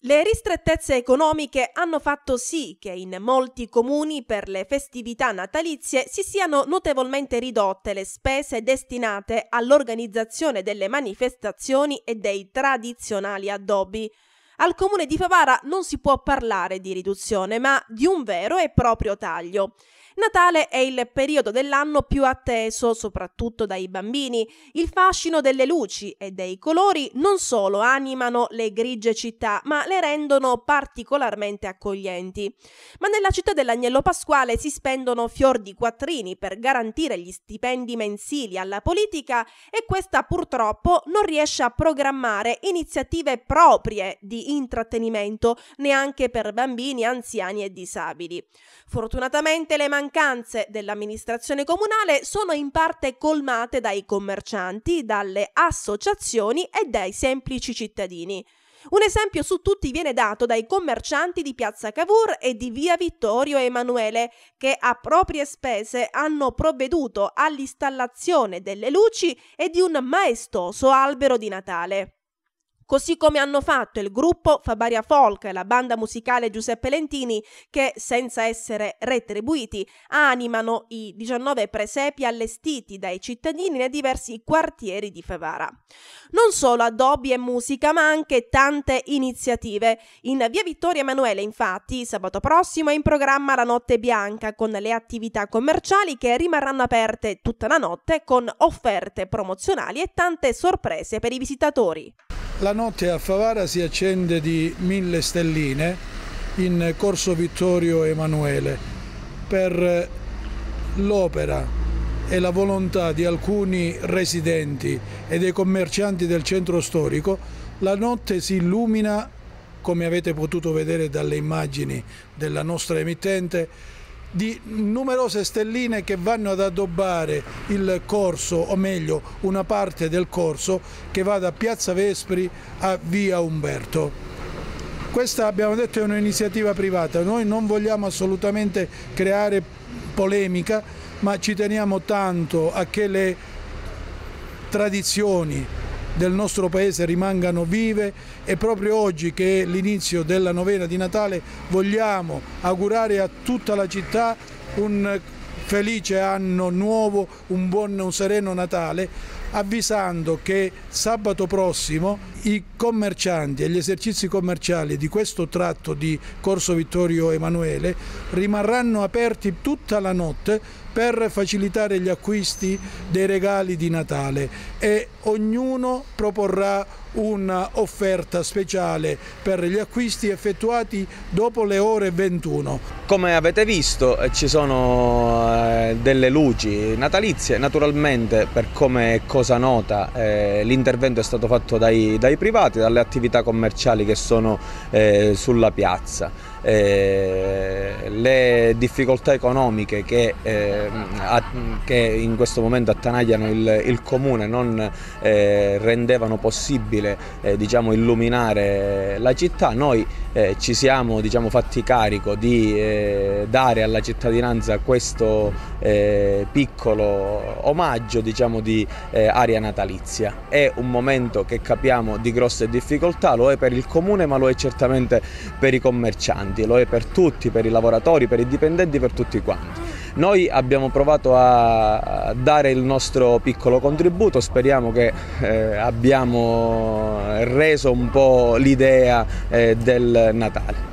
Le ristrettezze economiche hanno fatto sì che in molti comuni per le festività natalizie si siano notevolmente ridotte le spese destinate all'organizzazione delle manifestazioni e dei tradizionali addobbi. Al comune di Favara non si può parlare di riduzione, ma di un vero e proprio taglio. Natale è il periodo dell'anno più atteso, soprattutto dai bambini. Il fascino delle luci e dei colori non solo animano le grigie città, ma le rendono particolarmente accoglienti. Ma nella città dell'Agnello Pasquale si spendono fior di quattrini per garantire gli stipendi mensili alla politica e questa purtroppo non riesce a programmare iniziative proprie di intrattenimento neanche per bambini, anziani e disabili. Fortunatamente le mancanze dell'amministrazione comunale sono in parte colmate dai commercianti, dalle associazioni e dai semplici cittadini. Un esempio su tutti viene dato dai commercianti di Piazza Cavour e di Via Vittorio Emanuele, che a proprie spese hanno provveduto all'installazione delle luci e di un maestoso albero di Natale. Così come hanno fatto il gruppo Fabaria Folk e la banda musicale Giuseppe Lentini, che senza essere retribuiti animano i 19 presepi allestiti dai cittadini nei diversi quartieri di Favara. Non solo addobbi e musica, ma anche tante iniziative. In Via Vittorio Emanuele, infatti, sabato prossimo è in programma la Notte Bianca, con le attività commerciali che rimarranno aperte tutta la notte, con offerte promozionali e tante sorprese per i visitatori. La notte a Favara si accende di 1000 stelline in Corso Vittorio Emanuele per l'opera e la volontà di alcuni residenti e dei commercianti del centro storico. La notte si illumina, come avete potuto vedere dalle immagini della nostra emittente, di numerose stelline che vanno ad addobbare il corso, o meglio una parte del corso che va da Piazza Vespri a Via Umberto. Questa, abbiamo detto, è un'iniziativa privata. Noi non vogliamo assolutamente creare polemica, ma ci teniamo tanto a che le tradizioni del nostro paese rimangano vive, e proprio oggi, che è l'inizio della novena di Natale, vogliamo augurare a tutta la città un felice anno nuovo, un sereno Natale, avvisando che sabato prossimo i commercianti e gli esercizi commerciali di questo tratto di Corso Vittorio Emanuele rimarranno aperti tutta la notte per facilitare gli acquisti dei regali di Natale, e ognuno proporrà un'offerta speciale per gli acquisti effettuati dopo le ore 21. Come avete visto ci sono delle luci natalizie, naturalmente, per come è cosa nota, l'intervento è stato fatto dai privati, dalle attività commerciali che sono sulla piazza. Le difficoltà economiche che in questo momento attanagliano il comune non rendevano possibile illuminare la città. Noi ci siamo fatti carico di dare alla cittadinanza questo piccolo omaggio di aria natalizia. È un momento che capiamo di grosse difficoltà, lo è per il comune, ma lo è certamente per i commercianti, lo è per tutti, per i lavoratori, per i dipendenti, per tutti quanti. Noi abbiamo provato a dare il nostro piccolo contributo, speriamo che abbiamo reso un po' l'idea del Natale.